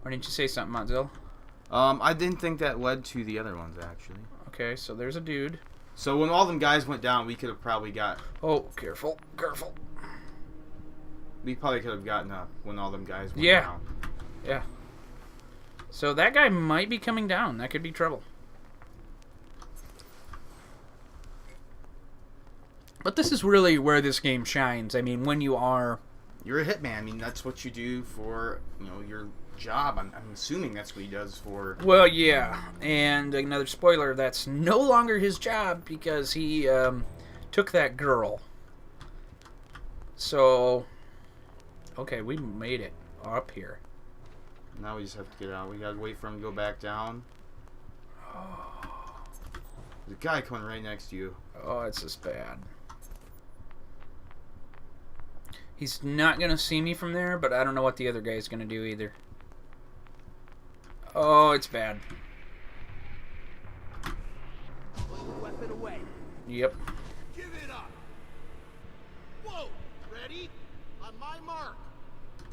Or didn't you say something, Mottzilla? I didn't think that led to the other ones, actually. Okay, so there's a dude. So when all them guys went down, we could have probably got... Oh, careful, careful. We probably could have gotten up when all them guys went Yeah. down. Yeah. So that guy might be coming down. That could be trouble. But this is really where this game shines. I mean, when you are... You're a hitman. I mean, that's what you do for, your job. I'm assuming that's what he does for... Well, yeah. And another spoiler, that's no longer his job because he took that girl. So... Okay, we made it up here. Now we just have to get out. We gotta wait for him to go back down. There's a guy coming right next to you. Oh, it's just bad. He's not going to see me from there, but I don't know what the other guy's going to do either. Oh, it's bad. Weapon away. Yep. Give it up. Whoa. Ready? On my mark.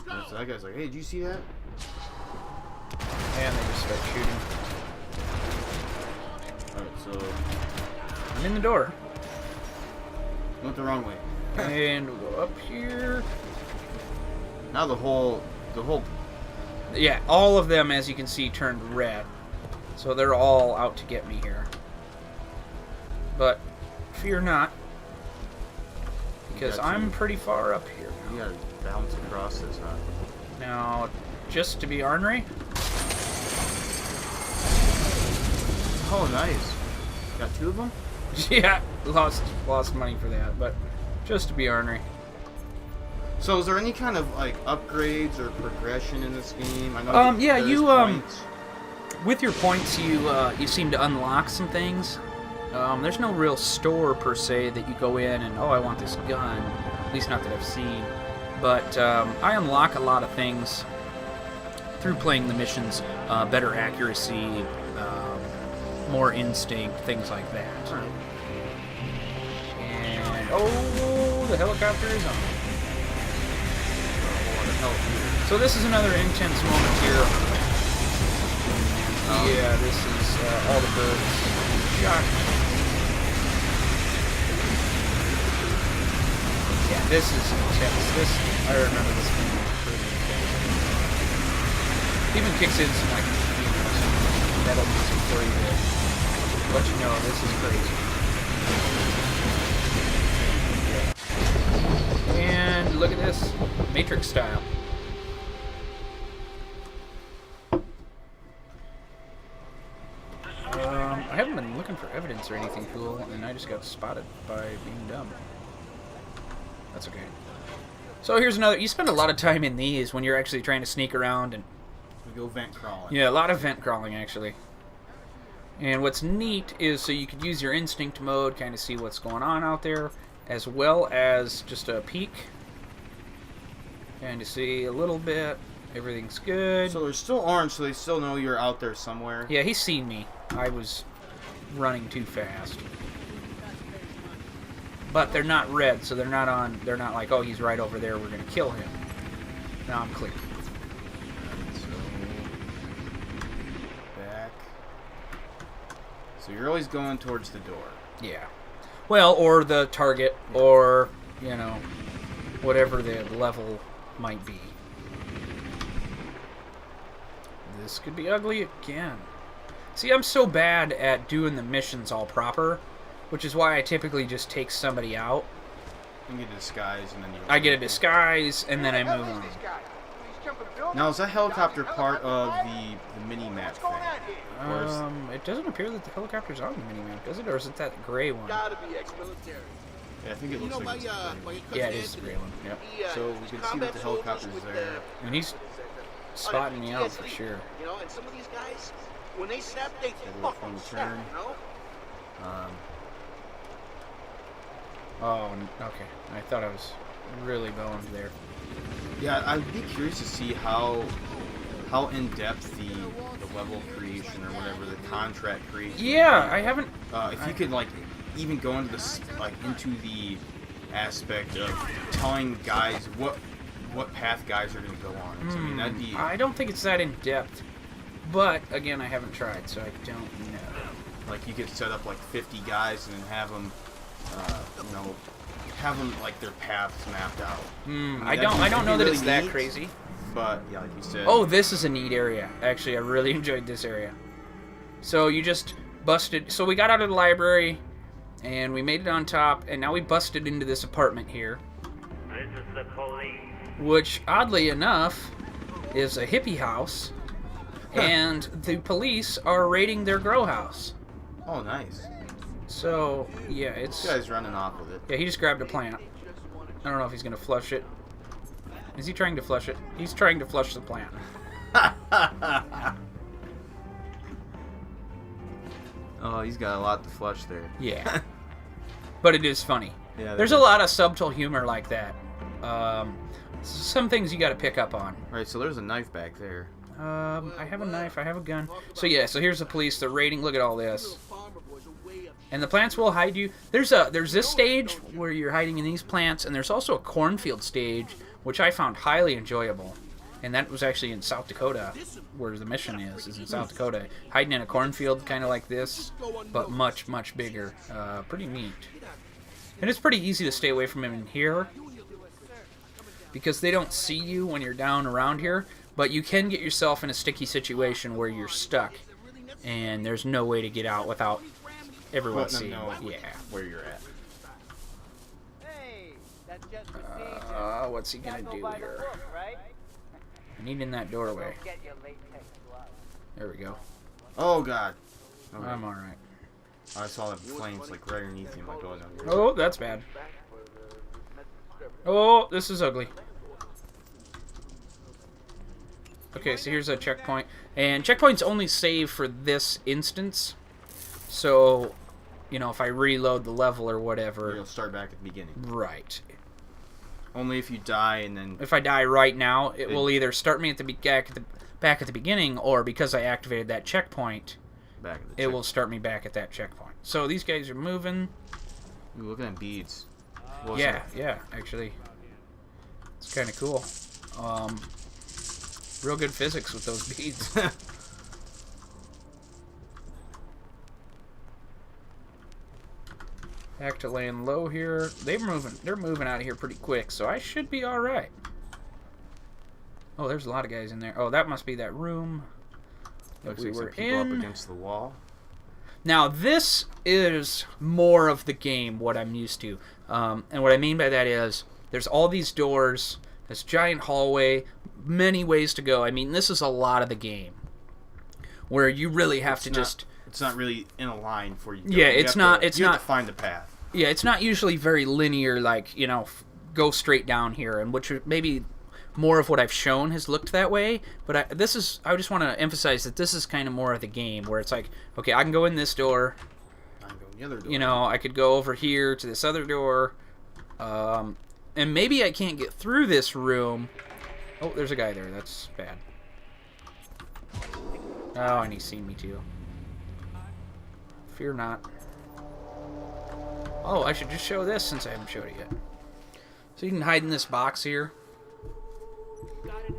Go. So that guy's like, hey, did you see that? And they just start shooting. Alright, so... I'm in the door. Went the wrong way. And we'll go up here. Now the whole... Yeah, all of them, as you can see, turned red. So they're all out to get me here. But fear not. Because got I'm you. pretty far up here. You gotta bounce across this, huh? Now, just to be ornery... Oh, nice. Got two of them? Yeah, lost money for that, but just to be ornery. So is there any kind of, like, upgrades or progression in this game? I know Yeah, there's you, points. With your points, you seem to unlock some things. There's no real store, per se, that you go in and, oh, I want this gun. At least not that I've seen. But I unlock a lot of things through playing the missions. Better accuracy, more instinct, things like that. Alright. And oh, the helicopter is on. So this is another intense moment here. Yeah, this is all the birds shot. Yeah, this is intense. I remember this being pretty intense. It even kicks in some like some metal music for you to let you know this is crazy. And look at this, Matrix style. I haven't been looking for evidence or anything cool, and I just got spotted by being dumb. That's okay. So here's another. You spend a lot of time in these when you're actually trying to sneak around and. We go vent crawling. Yeah, a lot of vent crawling actually. And what's neat is so you could use your instinct mode, kind of see what's going on out there, as well as just a peek. Kind of see a little bit. Everything's good. So they're still orange, so they still know you're out there somewhere. Yeah, he's seen me. I was running too fast. But they're not red, so they're not on. They're not like, oh, he's right over there. We're gonna kill him. Now I'm clear. So back. So you're always going towards the door. Yeah. Well, or the target, or you know, whatever the level might be. This could be ugly again. See, I'm so bad at doing the missions all proper, which is why I typically just take somebody out. You get a disguise, and then you. I get a disguise, and then I move on. Now, is that helicopter part of the mini map thing? Or is- It doesn't appear that the helicopter's on the minimap, does it? Or is it that gray one? Gotta be ex-military. Yeah, I think it looks You know, like it's my green. cousin Yeah, it is the Anthony, gray one. Yep. So we can see that the helicopter's there. And he's spotting me out for sure. You know, and some of these guys, when they snap, they a fucking fun snap, turn. you know? Oh, okay. I thought I was really going there. Yeah, I'd be curious to see how in depth the level creation or whatever the contract creation. Yeah, I haven't. If you could like even go into into the aspect of telling guys what path guys are going to go on. I mean, that'd be. I don't think it's that in depth, but again, I haven't tried, so I don't know. Like you could set up like 50 guys and then have them, have them like their paths mapped out. I don't know that it's that neat, crazy. But yeah, like you said. Oh, this is a neat area. Actually, I really enjoyed this area. So you just busted. So we got out of the library, and we made it on top, and now we busted into this apartment here. This is the police. Which, oddly enough, is a hippie house, and the police are raiding their grow house. Oh, nice. So, yeah, it's... This guy's running off with it. Yeah, he just grabbed a plant. I don't know if he's going to flush it. Is he trying to flush it? He's trying to flush the plant. Oh, he's got a lot to flush there. Yeah. But it is funny. Yeah, There's a lot of subtle humor like that. Some things you got to pick up on. Right, so there's a knife back there. I have a knife. I have a gun. So yeah. So here's the police. They're raiding. Look at all this. And the plants will hide you. There's this stage where you're hiding in these plants, and there's also a cornfield stage, which I found highly enjoyable. And that was actually in South Dakota, where the mission is in South Dakota. Hiding in a cornfield, kind of like this, but much, much bigger. Pretty neat. And it's pretty easy to stay away from him in here, because they don't see you when you're down around here, but you can get yourself in a sticky situation where you're stuck, and there's no way to get out without everyone seeing. Yeah. Where you're at. Hey, that's just procedure. What's he gonna Gotta do go by the here? book, right? I need in that doorway. Get your latex gloves. There we go. Oh god. Okay. I'm alright. I saw the flames like right underneath me. Like going under. Oh, that's bad. Oh, this is ugly. Okay, so here's a checkpoint. And checkpoints only save for this instance. So, you know, if I reload the level or whatever. You'll start back at the beginning. Right. Only if you die and then. If I die right now, it will either start me at the back at the beginning, or because I activated that checkpoint, back at the it will start me back at that checkpoint. So these guys are moving. Ooh, look at them beads. What's Yeah, that? yeah, actually. It's kind of cool. Real good physics with those beads. Back to laying low here. They're moving out of here pretty quick, so I should be alright. Oh, there's a lot of guys in there. Oh, that must be that room that Looks we like some were people up in. against the wall. Now, this is more of the game, what I'm used to. And what I mean by that is, there's all these doors, this giant hallway, many ways to go. I mean, this is a lot of the game, where you really have to just... It's not really in a line for you. To go. Yeah, You it's have not... to- It's you not... have to find the path. Yeah, it's not usually very linear, like, you know, go straight down here, and which maybe more of what I've shown has looked that way, but I just want to emphasize that this is kind of more of the game, where it's like, okay, I can go in this door, I can go in the other door. you know, I could go over here to this other door, and maybe I can't get through this room. Oh, there's a guy there, that's bad. Oh, and he's seen me too. Fear not. Oh, I should just show this since I haven't showed it yet. So you can hide in this box here.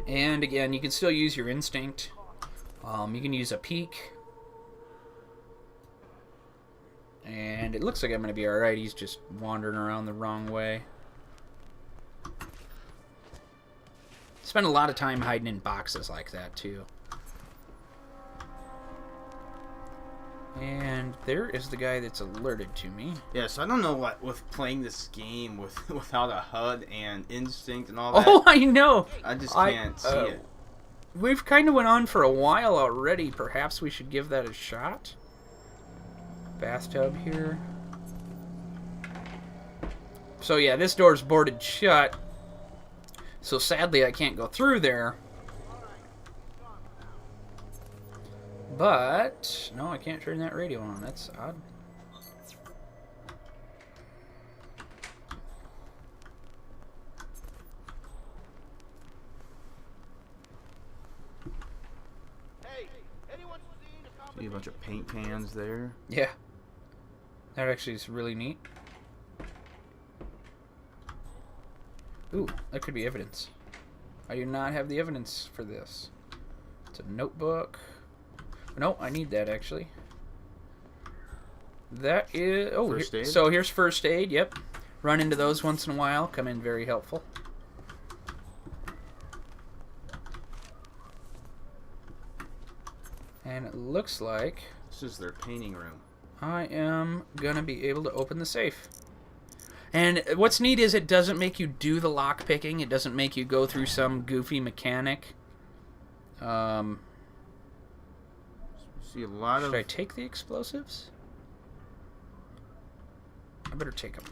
And again, you can still use your instinct. You can use a peek. And it looks like I'm going to be alright. He's just wandering around the wrong way. Spend a lot of time hiding in boxes like that, too. And there is the guy that's alerted to me. Yeah, so I don't know what with playing this game without a HUD and instinct and all that. Oh, I know! I just can't see it. We've kind of went on for a while already. Perhaps we should give that a shot. Bathtub here. So yeah, this door's boarded shut. So sadly I can't go through there. But, no, I can't turn that radio on. That's odd. Hey, anyone seen a See a bunch of paint cans there. Yeah. That actually is really neat. Ooh, that could be evidence. I do not have the evidence for this. It's a notebook. No, I need that actually. That is... Oh, First aid? So here's first aid, yep. Run into those once in a while. Come in very helpful. And it looks like This is their painting room. I am gonna be able to open the safe. And what's neat is it doesn't make you do the lock picking. It doesn't make you go through some goofy mechanic. See a lot Should of... I take the explosives? I better take them.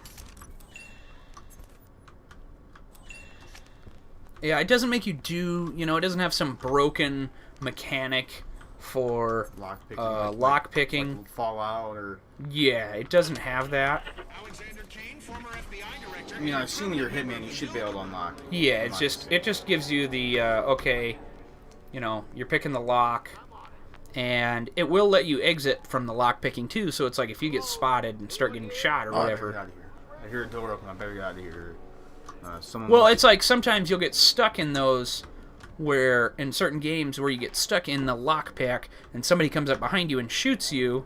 Yeah, it doesn't make you do, you know, it doesn't have some broken mechanic for Lockpicking. lock picking. Like Fallout or... Yeah, it doesn't have that. I mean, I've seen your Hitman. You should be able to unlock. Yeah, it's just it just gives you the okay, you know, you're picking the lock, and it will let you exit from the lock picking too. So it's like if you get spotted and start getting shot or Oh, I better whatever. get out of here. I hear a door open. I better get out of here. Someone. Well, it's like sometimes you'll get stuck in those where in certain games where you get stuck in the lockpick and somebody comes up behind you and shoots you,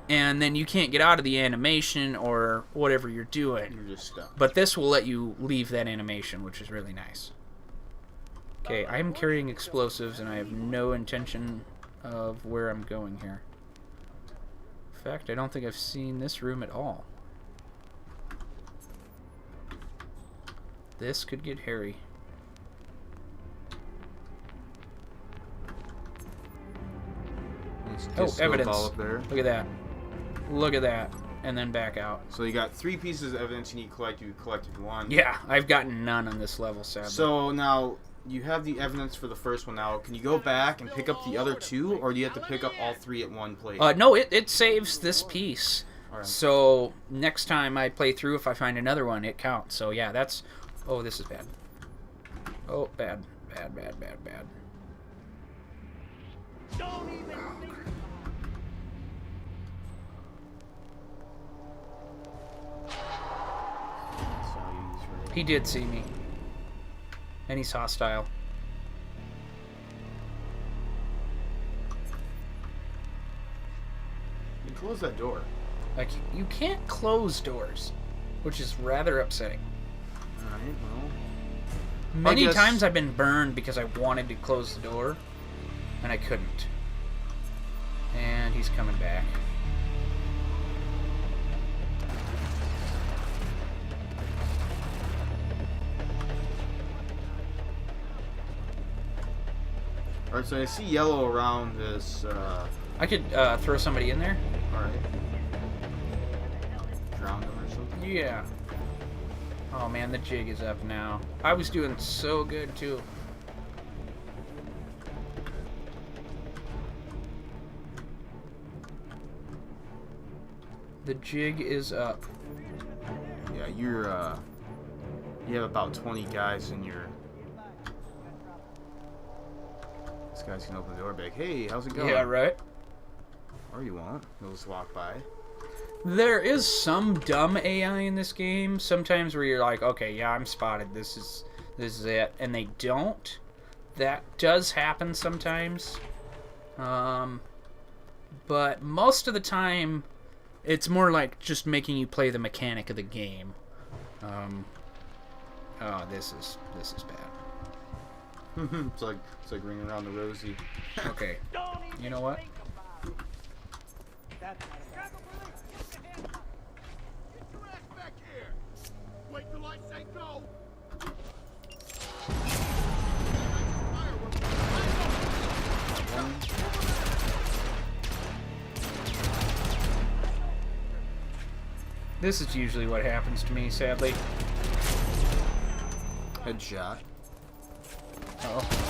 and then you can't get out of the animation or whatever you're doing. You're just stuck. But this will let you leave that animation, which is really nice. Okay, I am carrying explosives and I have no intention of where I'm going here. In fact, I don't think I've seen this room at all. This could get hairy. Oh, evidence. Up there. Look at that. Look at that. And then back out. So you got 3 pieces of evidence you need to collect. You collected 1. Yeah, I've gotten none on this level, sadly. So now you have the evidence for the first one. Now, can you go back and pick up the other 2, or do you have to pick up all 3 at one place? No, it saves this piece. Alright. So next time I play through, if I find another one, it counts. So yeah, that's... Oh, this is bad. Oh, bad. Bad, bad, bad, bad. He did see me. And he's hostile. You can close that door. Like, you can't close doors, which is rather upsetting. Alright, well. Many guess- times I've been burned because I wanted to close the door, and I couldn't. And he's coming back. Alright, so I see yellow around this, I could throw somebody in there. alright. Drown them or something? Yeah. Oh man, the jig is up now. I was doing so good too. The jig is up. Yeah, you have about 20 guys in your... This guy's gonna open the door back. Hey, how's it going? Yeah, right. Or you won't. He'll just walk by. There is some dumb AI in this game. Sometimes where you're like, okay, yeah, I'm spotted. This is it, and they don't. That does happen sometimes. But most of the time, it's more like just making you play the mechanic of the game. Oh, this is bad. it's like ringing around the rosy. Okay. You know what? Get your ass back here! Wait till I say go! This is usually what happens to me, sadly. Headshot. Oh.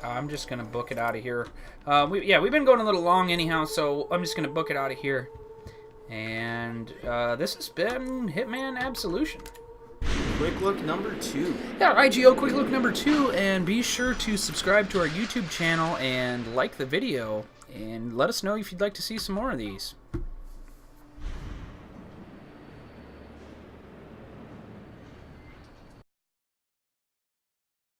I'm just gonna book it out of here. We've been going a little long anyhow, so I'm just gonna book it out of here. And this has been Hitman Absolution. Quick look number 2. Yeah, IGO quick look number 2, and be sure to subscribe to our YouTube channel and like the video, and let us know if you'd like to see some more of these.